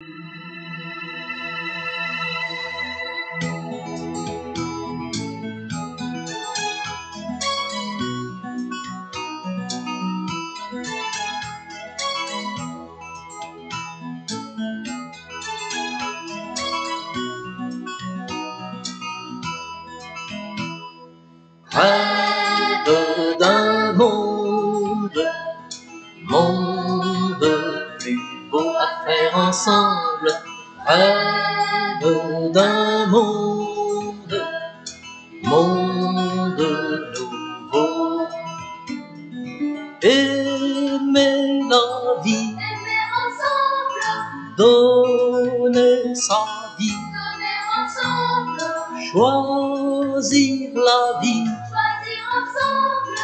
Rêve d'un monde plus beau à faire ensemble. Rêve d'un monde nouveau. Aimer la vie, aimer ensemble, donner sa vie, donner ensemble, choisir la vie. choisir ensemble,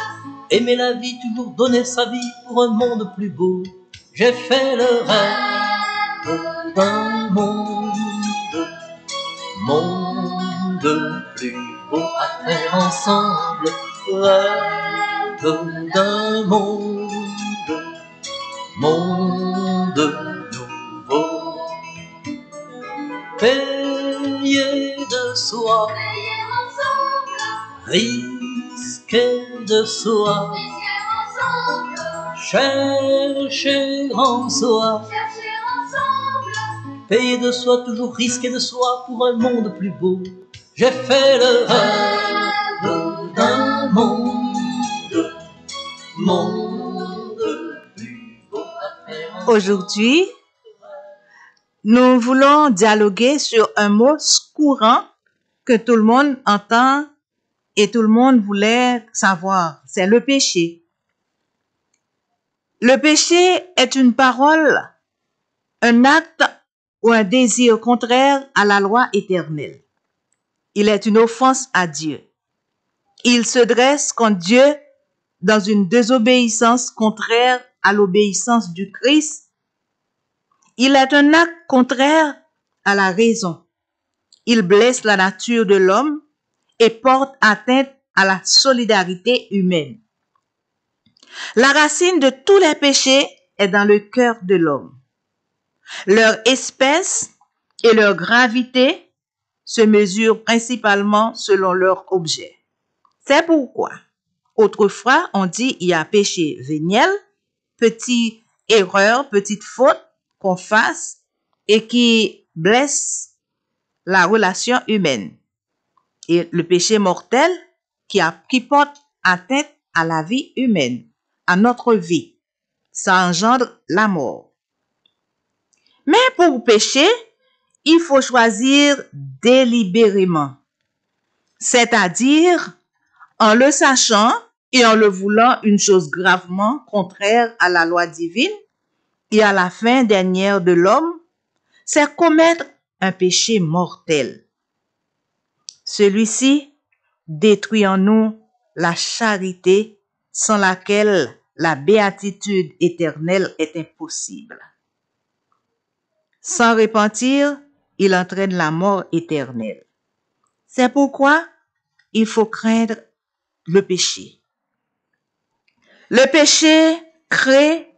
Aimer la vie, toujours donner sa vie pour un monde plus beau. J'ai fait le rêve d'un monde plus beau à faire ensemble. Rêve d'un monde nouveau. Payer de soi, payer ensemble, risquer de soi, risquer ensemble, chercher en soi. chercher ensemble, Payer de soi, toujours risquer de soi pour un monde plus beau. J'ai fait le rêve d'un monde plus beau à faire ensemble. Aujourd'hui, nous voulons dialoguer sur un mot courant que tout le monde entend et tout le monde voulait savoir. C'est le péché. Le péché est une parole, un acte ou un désir contraire à la loi éternelle. Il est une offense à Dieu. Il se dresse contre Dieu dans une désobéissance contraire à l'obéissance du Christ. Il est un acte contraire à la raison. Il blesse la nature de l'homme et porte atteinte à la solidarité humaine. La racine de tous les péchés est dans le cœur de l'homme. Leur espèce et leur gravité se mesurent principalement selon leur objet. C'est pourquoi, autrefois, on dit il y a péché véniel, petite erreur, petite faute qu'on fasse et qui blesse la relation humaine. Et le péché mortel qui porte atteinte à la vie humaine, à notre vie. Ça engendre la mort. Mais pour pécher, il faut choisir délibérément. C'est-à-dire en le sachant et en le voulant une chose gravement contraire à la loi divine et à la fin dernière de l'homme, c'est commettre un péché mortel. Celui-ci détruit en nous la charité sans laquelle la béatitude éternelle est impossible. Sans repentir, il entraîne la mort éternelle. C'est pourquoi il faut craindre le péché. Le péché crée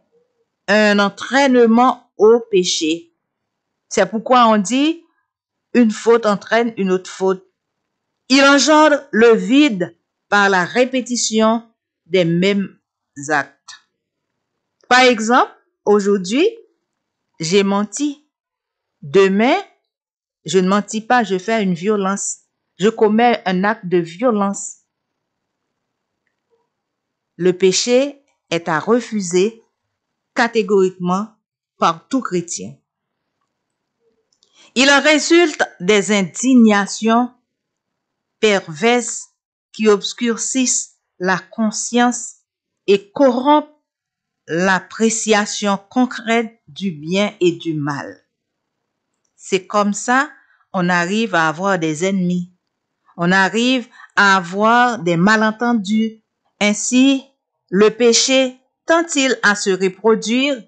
un entraînement au péché. C'est pourquoi on dit une faute entraîne une autre faute. Il engendre le vide par la répétition des mêmes actes. Par exemple, aujourd'hui, j'ai menti. Demain, je ne mentis pas, je fais une violence. Je commets un acte de violence. Le péché est à refuser catégoriquement par tout chrétien. Il en résulte des indignations perverses qui obscurcissent la conscience et corrompent l'appréciation concrète du bien et du mal. C'est comme ça on arrive à avoir des ennemis. On arrive à avoir des malentendus. Ainsi, le péché tend-il à se reproduire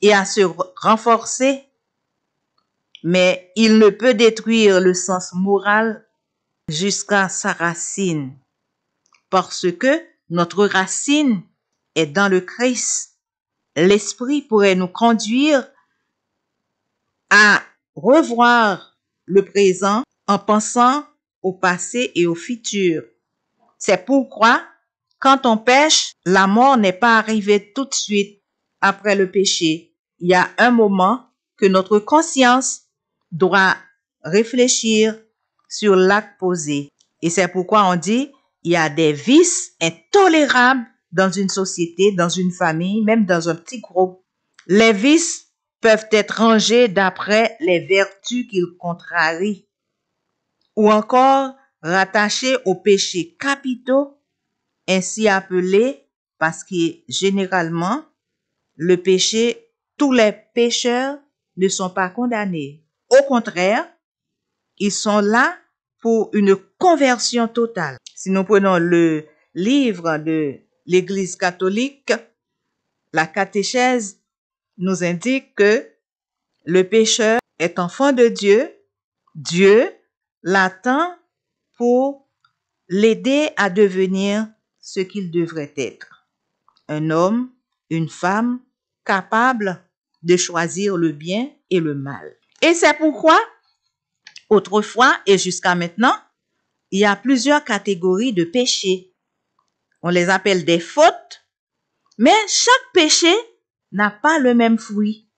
et à se renforcer, mais il ne peut détruire le sens moral jusqu'à sa racine, parce que notre racine est dans le Christ. L'Esprit pourrait nous conduire à revoir le présent en pensant au passé et au futur. C'est pourquoi, quand on pêche, la mort n'est pas arrivée tout de suite après le péché. Il y a un moment que notre conscience doit réfléchir sur l'acte posé. Et c'est pourquoi on dit, il y a des vices intolérables dans une société, dans une famille, même dans un petit groupe. Les vices peuvent être rangés d'après les vertus qu'ils contrarient, ou encore rattachés aux péchés capitaux, ainsi appelés, parce que généralement, le péché, tous les pécheurs ne sont pas condamnés. Au contraire, ils sont là pour une conversion totale. Si nous prenons le livre de l'Église catholique, la catéchèse nous indique que le pécheur est enfant de Dieu. Dieu l'attend pour l'aider à devenir ce qu'il devrait être. Un homme, une femme capable de choisir le bien et le mal. Et c'est pourquoi, autrefois et jusqu'à maintenant, il y a plusieurs catégories de péchés. On les appelle des fautes, mais chaque péché n'a pas le même fruit.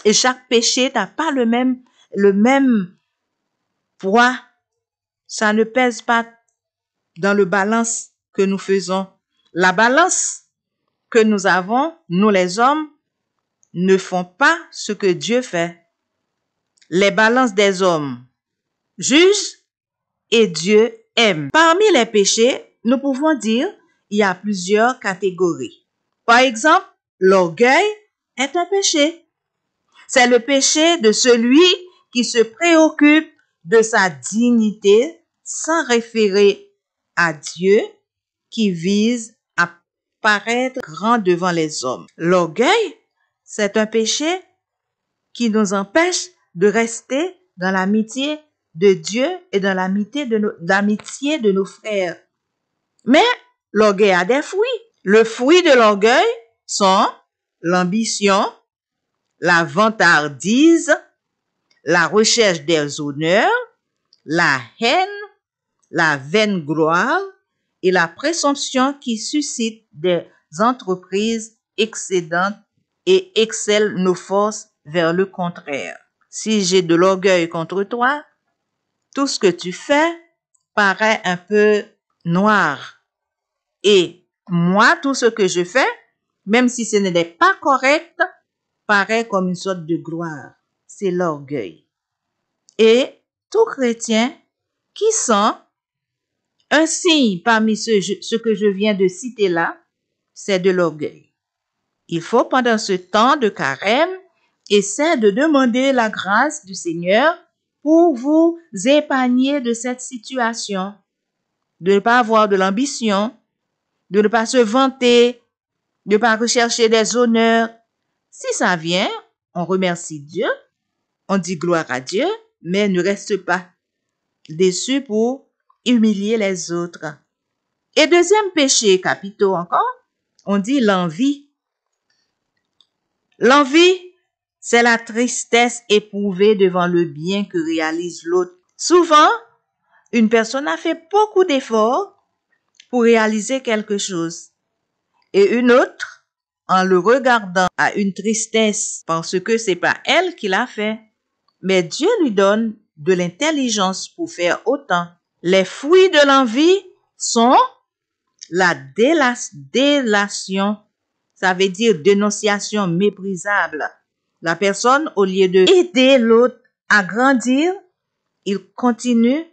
Et chaque péché n'a pas le même poids. Ça ne pèse pas dans le balance que nous faisons. La balance que nous avons, nous les hommes, ne font pas ce que Dieu fait. Les balances des hommes jugent et Dieu aime. Parmi les péchés, nous pouvons dire il y a plusieurs catégories. Par exemple, l'orgueil est un péché. C'est le péché de celui qui se préoccupe de sa dignité sans référer à Dieu, qui vise à paraître grand devant les hommes. L'orgueil, c'est un péché qui nous empêche de rester dans l'amitié de Dieu et dans l'amitié de nos frères. Mais l'orgueil a des fruits. Le fruit de l'orgueil sont l'ambition, la vantardise, la recherche des honneurs, la haine, la vaine gloire et la présomption qui suscite des entreprises excédentes et excellent nos forces vers le contraire. Si j'ai de l'orgueil contre toi, tout ce que tu fais paraît un peu noir. Et moi, tout ce que je fais, même si ce n'est pas correct, paraît comme une sorte de gloire. C'est l'orgueil. Et tout chrétien qui sent un signe parmi ce que je viens de citer là, c'est de l'orgueil. Il faut, pendant ce temps de carême, essayer de demander la grâce du Seigneur pour vous épargner de cette situation, de ne pas avoir de l'ambition, de ne pas se vanter, de ne pas rechercher des honneurs. Si ça vient, on remercie Dieu, on dit gloire à Dieu, mais ne reste pas déçu pour humilier les autres. Et deuxième péché capitaux encore, on dit l'envie. L'envie, c'est la tristesse éprouvée devant le bien que réalise l'autre. Souvent, une personne a fait beaucoup d'efforts pour réaliser quelque chose. Et une autre, en le regardant, a une tristesse parce que c'est pas elle qui l'a fait. Mais Dieu lui donne de l'intelligence pour faire autant. Les fruits de l'envie sont la délation. Ça veut dire dénonciation méprisable. La personne, au lieu de aider l'autre à grandir, il continue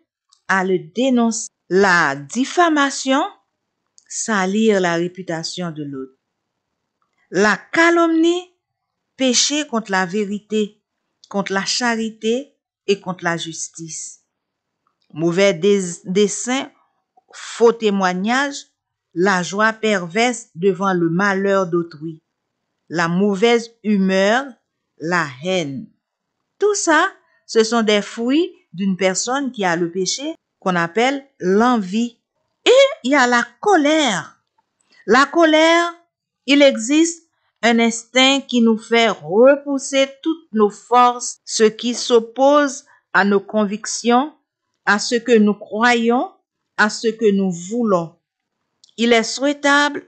à le dénoncer. La diffamation, salir la réputation de l'autre. La calomnie, péché contre la vérité, contre la charité et contre la justice. Mauvais dessein, faux témoignage, la joie perverse devant le malheur d'autrui, la mauvaise humeur, la haine. Tout ça, ce sont des fruits d'une personne qui a le péché qu'on appelle l'envie. Et il y a la colère. La colère, il existe un instinct qui nous fait repousser toutes nos forces, ce qui s'oppose à nos convictions, à ce que nous croyons, à ce que nous voulons. Il est souhaitable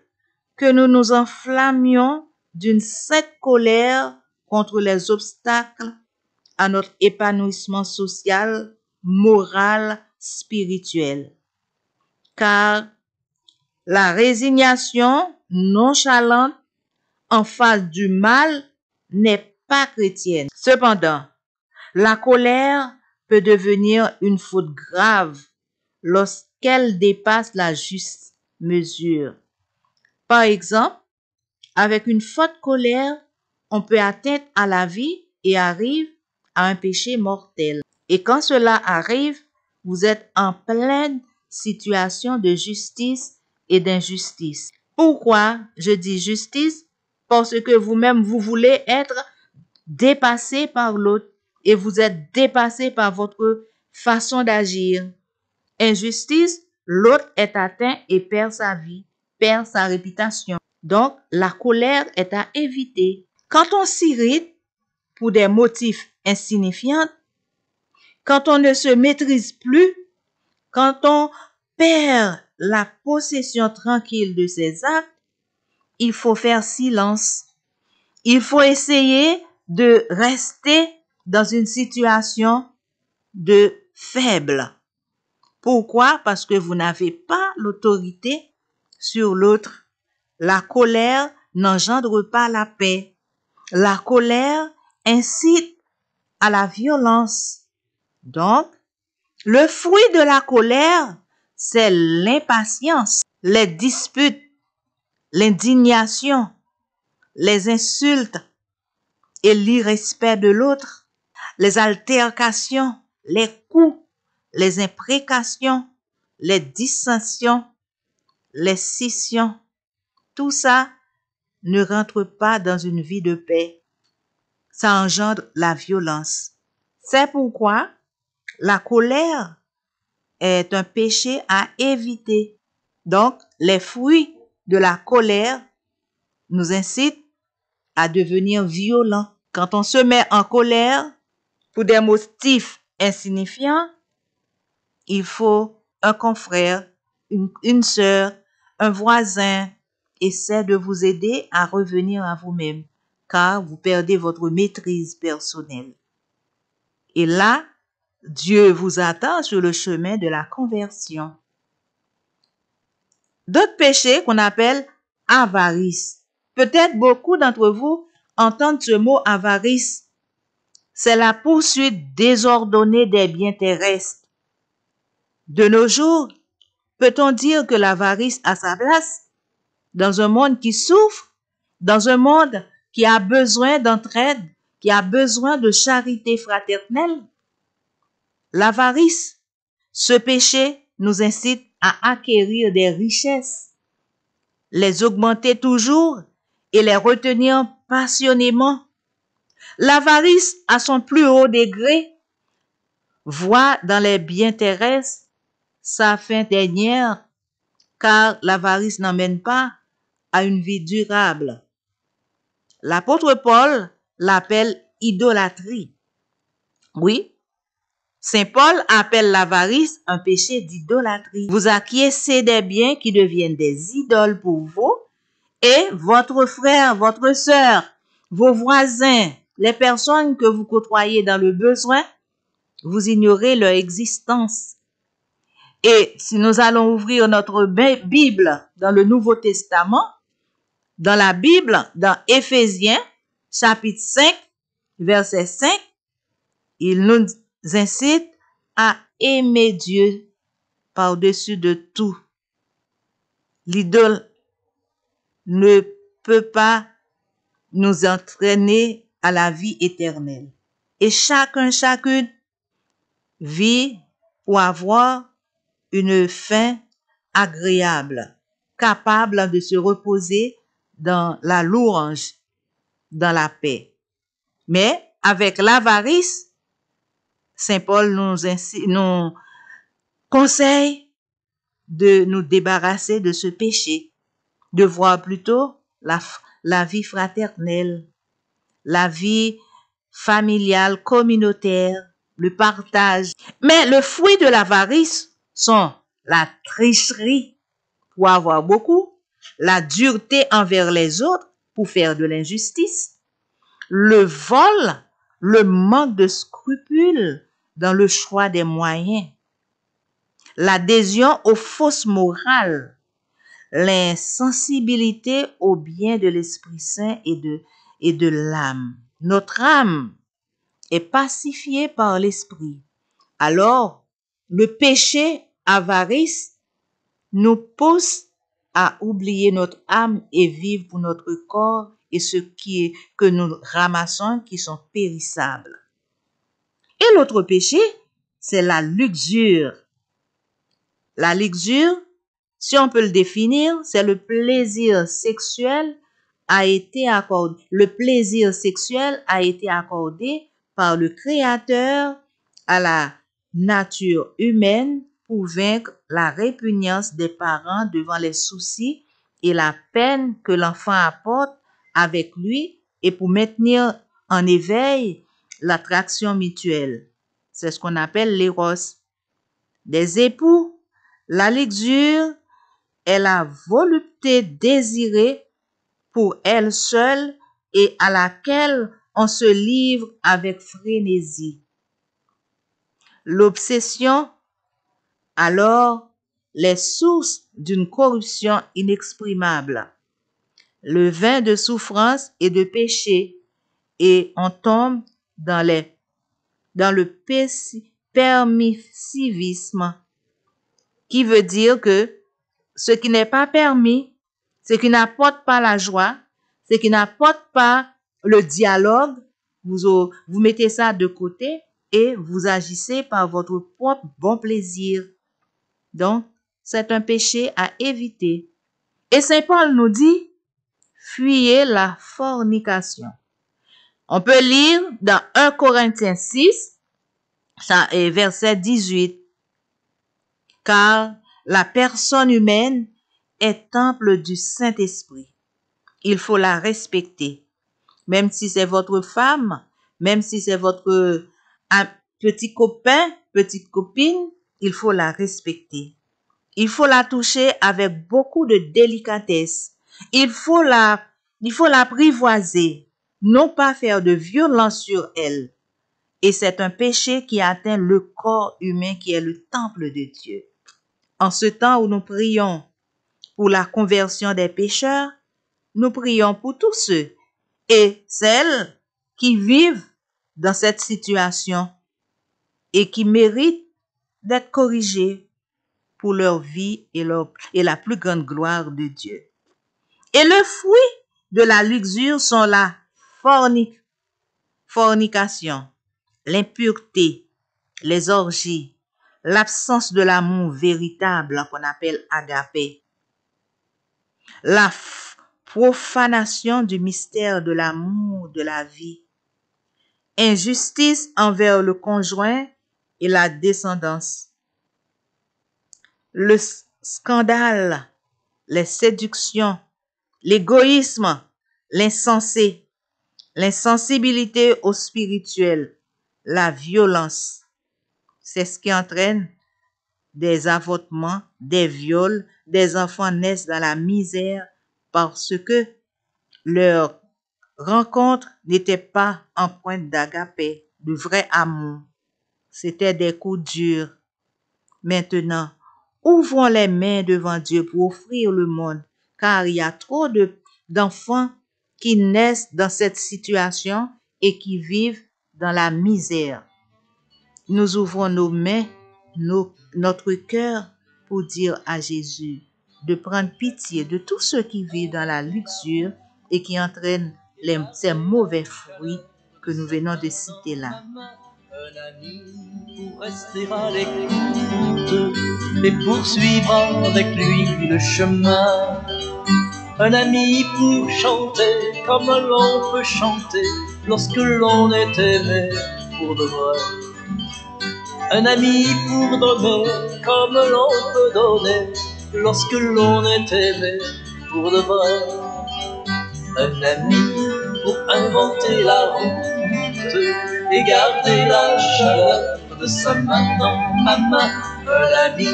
que nous nous enflammions d'une sainte colère contre les obstacles à notre épanouissement social, moral, spirituel. Car la résignation nonchalante en face du mal n'est pas chrétienne. Cependant, la colère peut devenir une faute grave lorsqu'elle dépasse la juste mesure. Par exemple, avec une forte colère, on peut atteindre à la vie et arrive à un péché mortel. Et quand cela arrive, vous êtes en pleine situation de justice et d'injustice. Pourquoi je dis justice? Parce que vous-même, vous voulez être dépassé par l'autre et vous êtes dépassé par votre façon d'agir. Injustice, l'autre est atteint et perd sa vie, perd sa réputation. Donc, la colère est à éviter. Quand on s'irrite pour des motifs insignifiants, quand on ne se maîtrise plus, quand on perd la possession tranquille de ses actes, il faut faire silence. Il faut essayer de rester dans une situation de faible. Pourquoi? Parce que vous n'avez pas l'autorité sur l'autre. La colère n'engendre pas la paix. La colère incite à la violence. Donc, le fruit de la colère, c'est l'impatience, les disputes, l'indignation, les insultes et l'irrespect de l'autre, les altercations, les coups, les imprécations, les dissensions, les scissions. Tout ça ne rentre pas dans une vie de paix. Ça engendre la violence. C'est pourquoi la colère est un péché à éviter. Donc, les fruits de la colère nous incitent à devenir violents. Quand on se met en colère pour des motifs insignifiants, il faut un confrère, une sœur, un voisin essaie de vous aider à revenir à vous-même, car vous perdez votre maîtrise personnelle. Et là, Dieu vous attend sur le chemin de la conversion. D'autres péchés qu'on appelle avarice. Peut-être beaucoup d'entre vous entendent ce mot avarice. C'est la poursuite désordonnée des biens terrestres. De nos jours, peut-on dire que l'avarice a sa place dans un monde qui souffre, dans un monde qui a besoin d'entraide, qui a besoin de charité fraternelle? L'avarice, ce péché, nous incite à acquérir des richesses, les augmenter toujours et les retenir passionnément. L'avarice, à son plus haut degré, voit dans les biens terrestres sa fin dernière, car l'avarice n'emmène pas à une vie durable. L'apôtre Paul l'appelle idolâtrie. Oui, Saint Paul appelle l'avarice un péché d'idolâtrie. Vous acquiescez des biens qui deviennent des idoles pour vous et votre frère, votre sœur, vos voisins, les personnes que vous côtoyez dans le besoin, vous ignorez leur existence. Et si nous allons ouvrir notre Bible dans le Nouveau Testament, dans la Bible, dans Éphésiens, chapitre 5, verset 5, il nous incite à aimer Dieu par-dessus de tout. L'idole ne peut pas nous entraîner à la vie éternelle. Et chacune vit pour avoir une fin agréable, capable de se reposer dans la louange, dans la paix. Mais avec l'avarice, Saint Paul nous conseille de nous débarrasser de ce péché, de voir plutôt la vie fraternelle, la vie familiale, communautaire, le partage. Mais le fruit de l'avarice sont la tricherie pour avoir beaucoup, la dureté envers les autres pour faire de l'injustice, le vol, le manque de scrupules dans le choix des moyens, l'adhésion aux fausses morales, l'insensibilité au bien de l'Esprit Saint et de l'âme. Notre âme est pacifiée par l'Esprit. Alors, le péché avarice nous pousse à oublier notre âme et vivre pour notre corps et ce que nous ramassons qui sont périssables. Et l'autre péché, c'est la luxure. La luxure, si on peut le définir, c'est le plaisir sexuel le plaisir sexuel a été accordé par le Créateur à la nature humaine pour vaincre la répugnance des parents devant les soucis et la peine que l'enfant apporte avec lui et pour maintenir en éveil l'attraction mutuelle. C'est ce qu'on appelle l'éros. Des époux, la luxure est la volupté désirée pour elle seule et à laquelle on se livre avec frénésie. L'obsession, alors, les sources d'une corruption inexprimable, le vin de souffrance et de péché, et on tombe dans le permissivisme, qui veut dire que ce qui n'est pas permis, ce qui n'apporte pas la joie, ce qui n'apporte pas le dialogue, vous mettez ça de côté et vous agissez par votre propre bon plaisir. Donc, c'est un péché à éviter. Et Saint Paul nous dit, fuyez la fornication. On peut lire dans 1 Corinthiens 6, verset 18, car la personne humaine est temple du Saint-Esprit. Il faut la respecter. Même si c'est votre femme, même si c'est votre petit copain, petite copine, il faut la respecter. Il faut la toucher avec beaucoup de délicatesse. Il faut l'apprivoiser, non pas faire de violence sur elle. Et c'est un péché qui atteint le corps humain qui est le temple de Dieu. En ce temps où nous prions pour la conversion des pécheurs, nous prions pour tous ceux et celles qui vivent dans cette situation et qui méritent d'être corrigés pour leur vie et la plus grande gloire de Dieu. Et le fruit de la luxure sont la fornication, l'impureté, les orgies, l'absence de l'amour véritable qu'on appelle agapé, la profanation du mystère de l'amour de la vie, injustice envers le conjoint et la descendance, le scandale, les séductions, l'égoïsme, l'insensé, l'insensibilité au spirituel, la violence. C'est ce qui entraîne des avortements, des viols, des enfants naissent dans la misère parce que leur rencontre n'était pas empreinte d'agapé, de vrai amour. C'était des coups durs. Maintenant, ouvrons les mains devant Dieu pour offrir le monde, car il y a trop d'enfants qui naissent dans cette situation et qui vivent dans la misère. Nous ouvrons nos mains, notre cœur pour dire à Jésus de prendre pitié de tous ceux qui vivent dans la luxure et qui entraînent ces mauvais fruits que nous venons de citer là. Un ami pour rester à l'écoute et poursuivre avec lui le chemin. Un ami pour chanter comme l'on peut chanter lorsque l'on est aimé pour de vrai. Un ami pour donner comme l'on peut donner lorsque l'on est aimé pour de vrai. un ami pour inventer la route et garder la chaleur de sa main dans ma main, un ami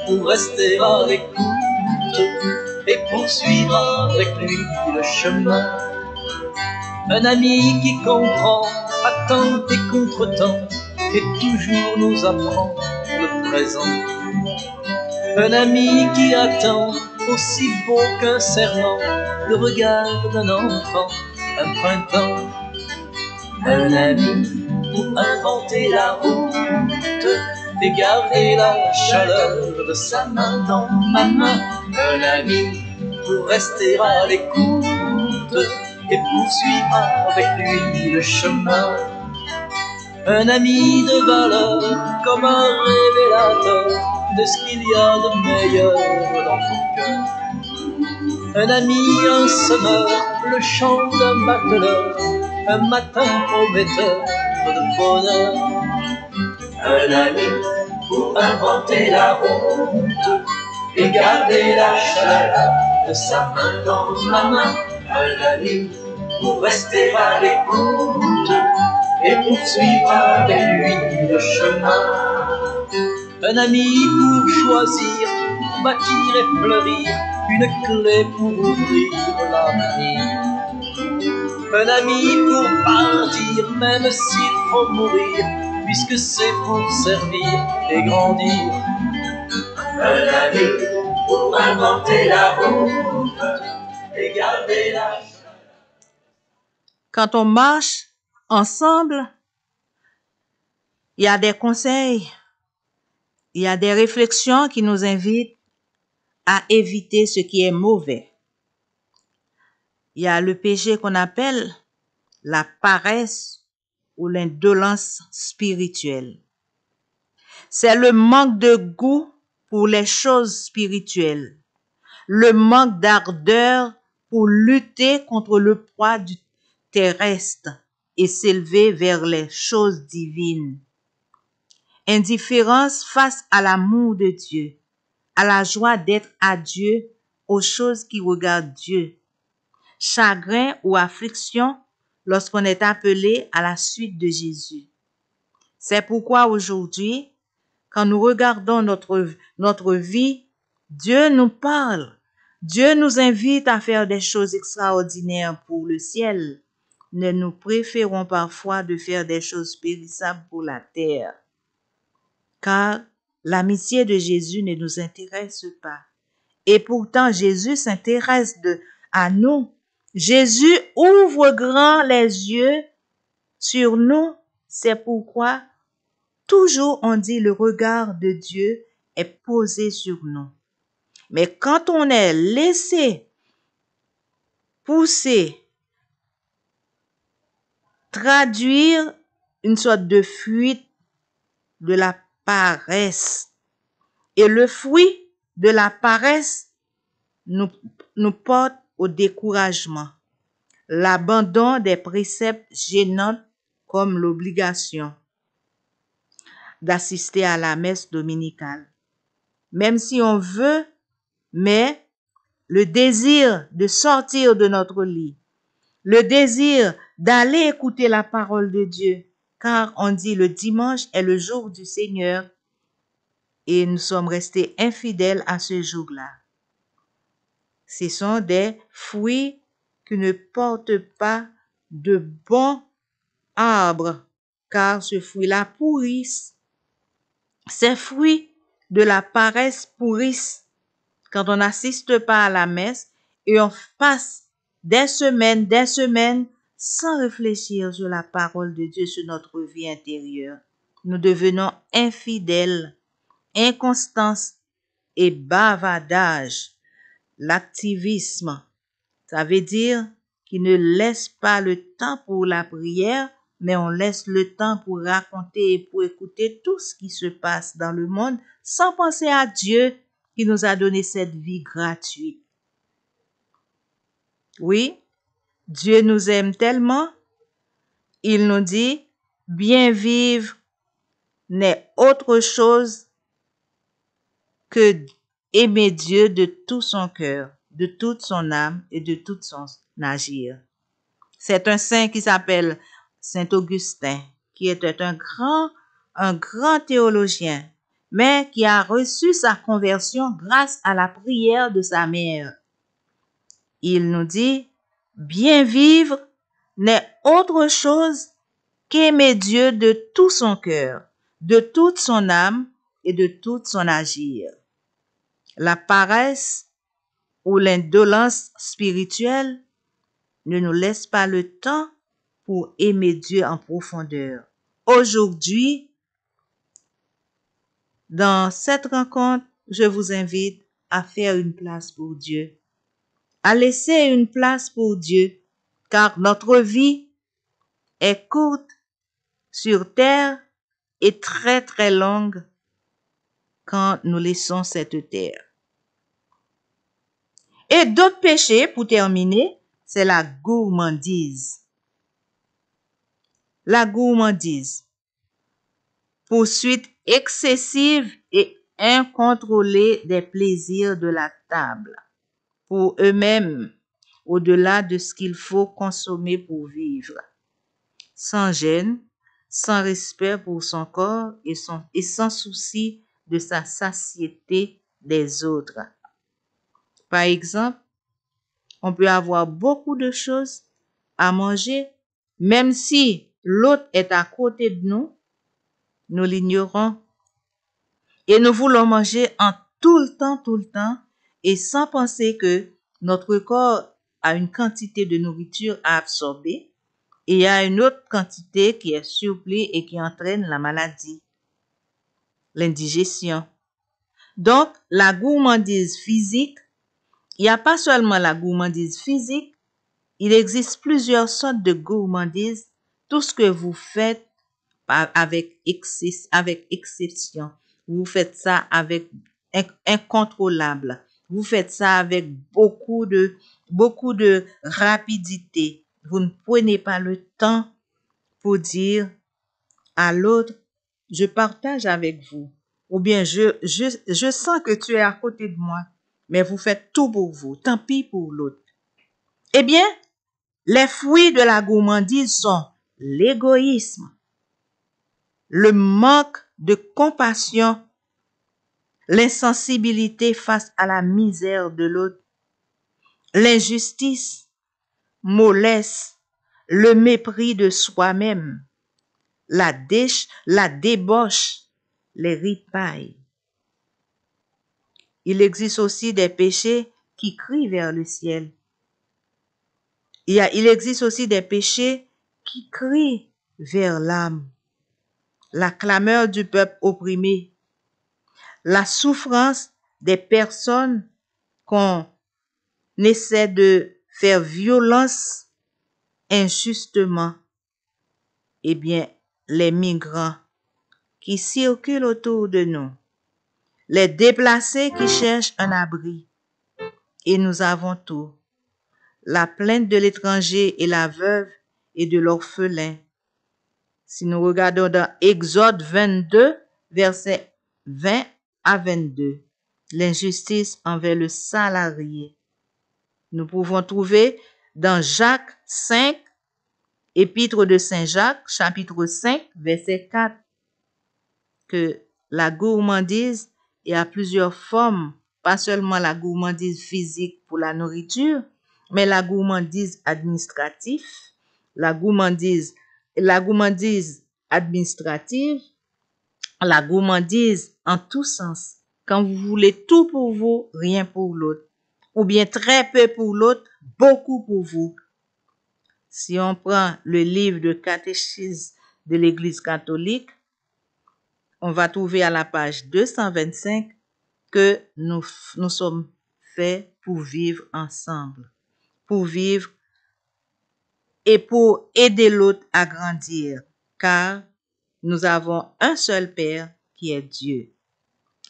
pour rester à l'écoute et poursuivre avec lui le chemin. Un ami qui comprend à temps et contre-temps et toujours nous apprend le présent. Un ami qui attend aussi beau qu'un serment, le regard d'un enfant, un printemps. Un ami pour inventer la route et garder la chaleur de sa main dans ma main. Un ami pour rester à l'écoute et poursuivre avec lui le chemin. Un ami de valeur comme un révélateur de ce qu'il y a de meilleur dans ton cœur. Un ami, un semeur, le chant d'un bateleur, un matin prometteur de bonheur. Un ami pour inventer la route et garder la chaleur de sa main dans ma main. Un ami pour rester à l'écoute et poursuivre avec lui le chemin. Un ami pour choisir, bâtir et fleurir, une clé pour ouvrir l'avenir. Un ami pour partir, même s'il faut mourir, puisque c'est pour servir et grandir. Un ami pour inventer la route et garder la chaleur. Quand on marche ensemble, il y a des conseils, il y a des réflexions qui nous invitent à éviter ce qui est mauvais. Il y a le péché qu'on appelle la paresse ou l'indolence spirituelle. C'est le manque de goût pour les choses spirituelles, le manque d'ardeur pour lutter contre le poids du terrestre et s'élever vers les choses divines. Indifférence face à l'amour de Dieu, à la joie d'être à Dieu, aux choses qui regardent Dieu. Chagrin ou affliction lorsqu'on est appelé à la suite de Jésus. C'est pourquoi aujourd'hui, quand nous regardons notre vie, Dieu nous parle. Dieu nous invite à faire des choses extraordinaires pour le ciel. Mais nous préférons parfois de faire des choses périssables pour la terre. Car l'amitié de Jésus ne nous intéresse pas. Et pourtant, Jésus s'intéresse à nous. Jésus ouvre grand les yeux sur nous. C'est pourquoi toujours on dit le regard de Dieu est posé sur nous. Mais quand on est laissé pousser, traduire une sorte de fuite de la paresse, et le fruit de la paresse nous porte au découragement, l'abandon des préceptes gênants comme l'obligation d'assister à la messe dominicale. Même si on veut, mais le désir de sortir de notre lit, le désir d'aller écouter la parole de Dieu, car on dit le dimanche est le jour du Seigneur et nous sommes restés infidèles à ce jour-là. Ce sont des fruits qui ne portent pas de bons arbres, car ce fruit-là pourrissent. Ces fruits de la paresse pourrissent quand on n'assiste pas à la messe et on passe des semaines sans réfléchir sur la parole de Dieu, sur notre vie intérieure. Nous devenons infidèles, inconstance et bavardage. L'activisme, ça veut dire qu'il ne laisse pas le temps pour la prière, mais on laisse le temps pour raconter et pour écouter tout ce qui se passe dans le monde sans penser à Dieu qui nous a donné cette vie gratuite. Oui, Dieu nous aime tellement, il nous dit, bien vivre n'est autre chose que aimer Dieu de tout son cœur, de toute son âme et de toute agir. C'est un saint qui s'appelle Saint Augustin, qui était un grand théologien, mais qui a reçu sa conversion grâce à la prière de sa mère. Il nous dit, bien vivre n'est autre chose qu'aimer Dieu de tout son cœur, de toute son âme et de tout son agir. La paresse ou l'indolence spirituelle ne nous laisse pas le temps pour aimer Dieu en profondeur. Aujourd'hui, dans cette rencontre, je vous invite à faire une place pour Dieu, à laisser une place pour Dieu, car notre vie est courte sur terre et très longue quand nous laissons cette terre. Et d'autres péchés, pour terminer, c'est la gourmandise. La gourmandise. Poursuite excessive et incontrôlée des plaisirs de la table, pour eux-mêmes, au-delà de ce qu'il faut consommer pour vivre, sans gêne, sans respect pour son corps et sans souci de sa satiété des autres. Par exemple, on peut avoir beaucoup de choses à manger, même si l'autre est à côté de nous, nous l'ignorons. Et nous voulons manger en tout le temps, et sans penser que notre corps a une quantité de nourriture à absorber, et il y a une autre quantité qui est surplie et qui entraîne la maladie, l'indigestion. Donc, la gourmandise physique, il n'y a pas seulement la gourmandise physique, il existe plusieurs sortes de gourmandise. Tout ce que vous faites avec exception, vous faites ça avec incontrôlable, vous faites ça avec beaucoup de rapidité. Vous ne prenez pas le temps pour dire à l'autre, je partage avec vous, ou bien je sens que tu es à côté de moi, mais vous faites tout pour vous, tant pis pour l'autre. Eh bien, les fruits de la gourmandise sont l'égoïsme, le manque de compassion, l'insensibilité face à la misère de l'autre, l'injustice, mollesse, le mépris de soi-même, la débauche, les ripailles. Il existe aussi des péchés qui crient vers le ciel. Il existe aussi des péchés qui crient vers l'âme. La clameur du peuple opprimé, la souffrance des personnes qu'on essaie de faire violence injustement, eh bien, les migrants qui circulent autour de nous, les déplacés qui cherchent un abri, et nous avons tout. La plainte de l'étranger et la veuve et de l'orphelin. Si nous regardons dans Exode 22, versets 20 à 22, l'injustice envers le salarié. Nous pouvons trouver dans Jacques 5, épître de Saint Jacques, chapitre 5, verset 4, que la gourmandise est à plusieurs formes, pas seulement la gourmandise physique pour la nourriture, mais la gourmandise administrative, la gourmandise administrative, la gourmandise en tout sens. Quand vous voulez tout pour vous, rien pour l'autre. Ou bien très peu pour l'autre, beaucoup pour vous. Si on prend le livre de catéchisme de l'Église catholique, on va trouver à la page 225 que nous sommes faits pour vivre ensemble, pour vivre et pour aider l'autre à grandir, car nous avons un seul Père qui est Dieu.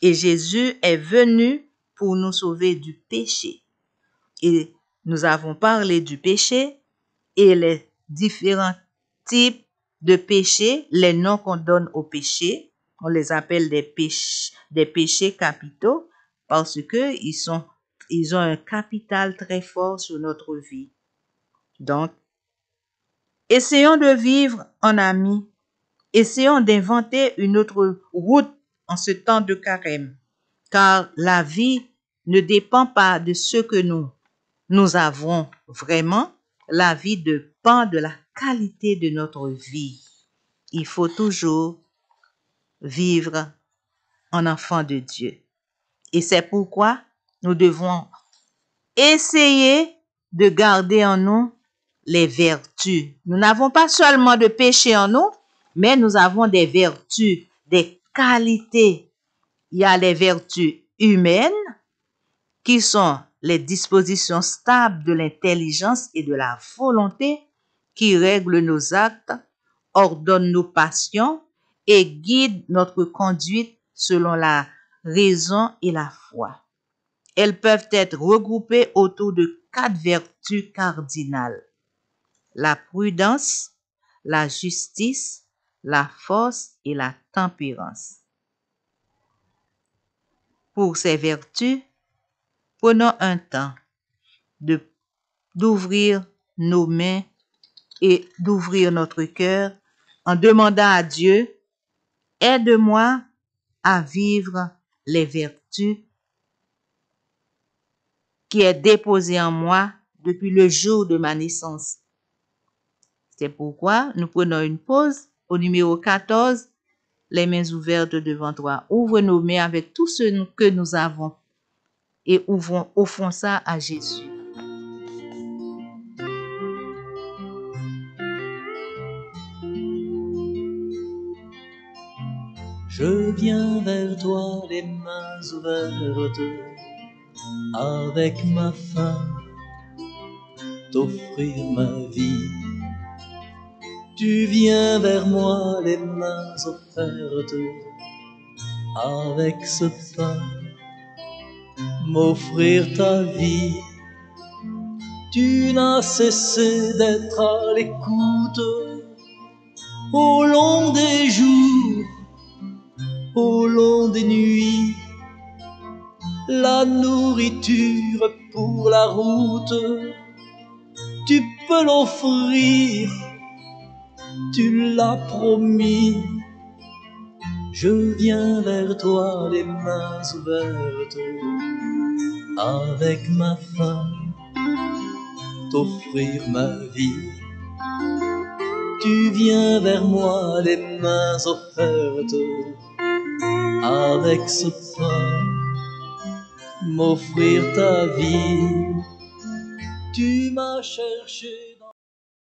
Et Jésus est venu pour nous sauver du péché. Et nous avons parlé du péché et les différents types de péchés, les noms qu'on donne au péché, on les appelle des péchés capitaux parce que ils ont un capital très fort sur notre vie. Donc, essayons de vivre en amis. Essayons d'inventer une autre route en ce temps de carême, car la vie ne dépend pas de ce que nous avons vraiment. La vie dépend de la qualité de notre vie. Il faut toujours vivre en enfant de Dieu. Et c'est pourquoi nous devons essayer de garder en nous les vertus. Nous n'avons pas seulement de péché en nous, mais nous avons des vertus, des qualités. Il y a les vertus humaines, qui sont les dispositions stables de l'intelligence et de la volonté, qui règlent nos actes, ordonnent nos passions et guident notre conduite selon la raison et la foi. Elles peuvent être regroupées autour de 4 vertus cardinales: la prudence, la justice, la force et la tempérance. Pour ces vertus, prenons un temps d'ouvrir nos mains et d'ouvrir notre cœur en demandant à Dieu: aide-moi à vivre les vertus qui est déposée en moi depuis le jour de ma naissance. C'est pourquoi nous prenons une pause au numéro 14, les mains ouvertes devant toi. Ouvre nos mains avec tout ce que nous avons et offrons ça à Jésus. Je viens vers toi les mains ouvertes, avec ma faim, t'offrir ma vie. Tu viens vers moi les mains offertes, avec ce pain, m'offrir ta vie. Tu n'as cessé d'être à l'écoute au long des jours, au long des nuits, la nourriture pour la route, tu peux l'offrir, tu l'as promis. Je viens vers toi les mains ouvertes, avec ma faim, t'offrir ma vie. Tu viens vers moi les mains offertes, avec ce pain, m'offrir ta vie. Tu m'as cherché